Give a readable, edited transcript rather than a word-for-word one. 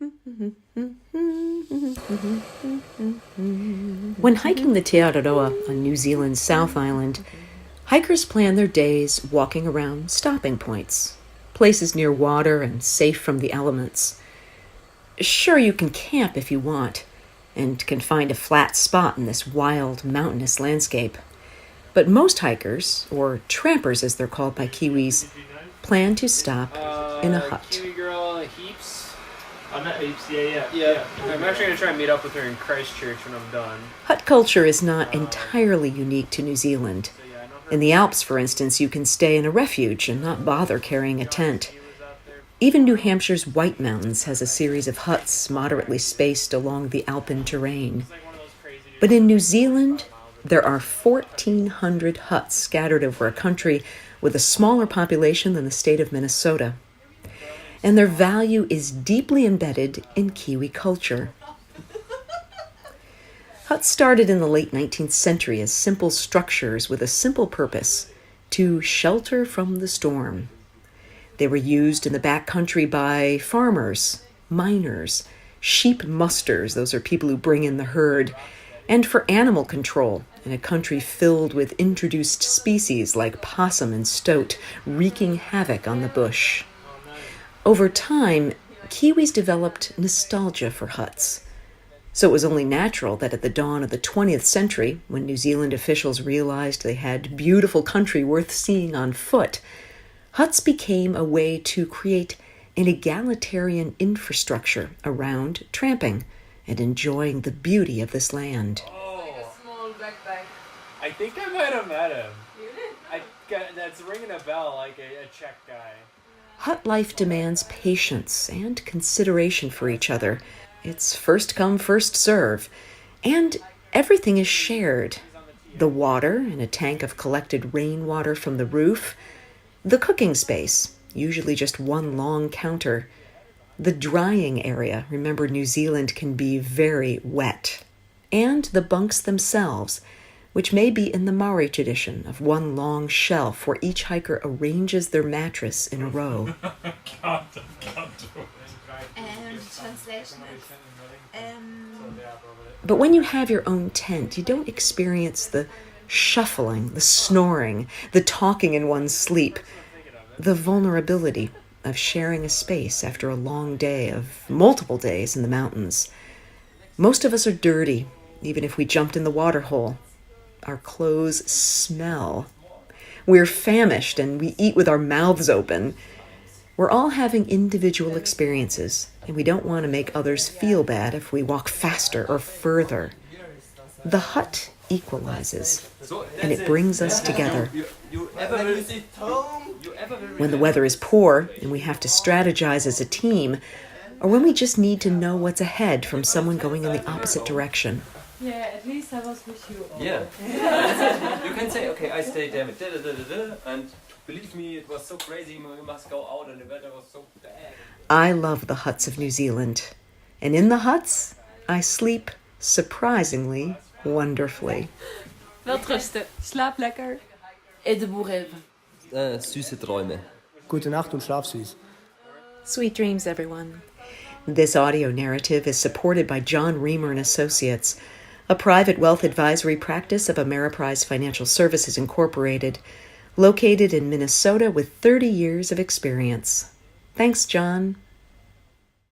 When hiking the Te Araroa on New Zealand's South Island, hikers plan their days walking around stopping points, places near water and safe from the elements. Sure, you can camp if you want, and can find a flat spot in this wild, mountainous landscape. But most hikers, or trampers as they're called by Kiwis, plan to stop in a hut. Kiwi girl, Heaps. I met Heaps, yeah. I'm actually going to try and meet up with her in Christchurch when I'm done. Hut culture is not entirely unique to New Zealand. In the Alps, for instance, you can stay in a refuge and not bother carrying a tent. Even New Hampshire's White Mountains has a series of huts moderately spaced along the alpine terrain. But in New Zealand, there are 1,400 huts scattered over a country with a smaller population than the state of Minnesota. And their value is deeply embedded in Kiwi culture. Huts started in the late 19th century as simple structures with a simple purpose: to shelter from the storm. They were used in the backcountry by farmers, miners, sheep musters, those are people who bring in the herd, and for animal control in a country filled with introduced species like possum and stoat, wreaking havoc on the bush. Over time, Kiwis developed nostalgia for huts. So it was only natural that at the dawn of the 20th century, when New Zealand officials realized they had beautiful country worth seeing on foot, huts became a way to create an egalitarian infrastructure around tramping and enjoying the beauty of this land. I think I might have met him. That's ringing a bell, like a Czech guy. Hut life demands patience and consideration for each other. It's first come, first serve. And everything is shared. The water in a tank of collected rainwater from the roof. The cooking space, usually just one long counter. The drying area, remember New Zealand can be very wet. And the bunks themselves, which may be in the Maori tradition of one long shelf where each hiker arranges their mattress in a row. Translation But when you have your own tent, you don't experience the shuffling, the snoring, the talking in one's sleep, the vulnerability of sharing a space after a long day of multiple days in the mountains. Most of us are dirty, even if we jumped in the water hole. Our clothes smell. We're famished and we eat with our mouths open. We're all having individual experiences, and we don't want to make others feel bad if we walk faster or further. The hut equalizes, and it brings us together. When the weather is poor and we have to strategize as a team, or when we just need to know what's ahead from someone going in the opposite direction. Yeah, at least I was with you. Yeah. You can say, okay, I stayed there with and believe me, it was so crazy, we must go out and the weather was so bad. I love the huts of New Zealand. And in the huts, I sleep surprisingly wonderfully. Welterusten. Slaap lekker. Et de beaux rêves. Süße Träume. Gute Nacht und schlaf süß. Sweet dreams, everyone. This audio narrative is supported by John Reamer and Associates, a private wealth advisory practice of Ameriprise Financial Services Incorporated, located in Minnesota with 30 years of experience. Thanks, John.